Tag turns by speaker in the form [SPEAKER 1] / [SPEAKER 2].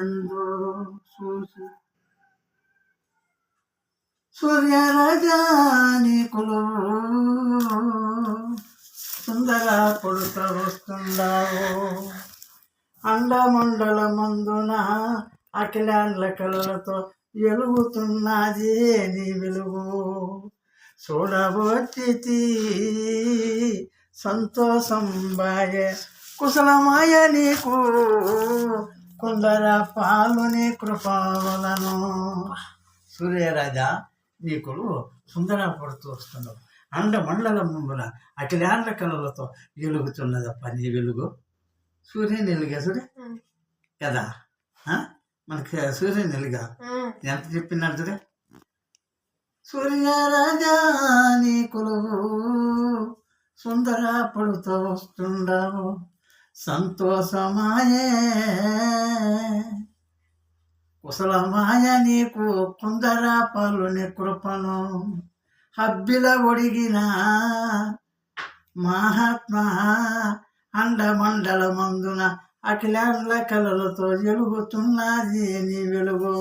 [SPEAKER 1] ఎందు చూసి సూర్యరాజా నీకులు సుందర కొడుక వస్తుండావు అండమండల మందున అఖిలాండ్ల కళలతో ఎలుగుతున్నది నీ వెలుగు చూడబోతి సంతోషం బాయే కుశలమాయ నీకు కొందర పాలుని కృపవలను సూర్యరాజా నీకులు సుందర పడుతూ వస్తున్నావు అండమండల ముందున అఖిలాండ్ల కళలతో వెలుగుతున్నదప్ప నీ వెలుగు సూర్యుని వెలుగా సూర్య కదా మనకి సూర్యుని వెలుగా ఎంత చెప్పినాడు సూర్య సూర్యరాజా నీకులు సుందర పడుతూ వస్తుండవు సంతోషమాయే కుశలమాయ నీకు కొందర పాలుని కృపను హబ్బిల ఒడిగిన మహాత్మా అండమండల మందున అఖిలాండ్ల కళలతో వెలుగుతున్నది నీ వెలుగు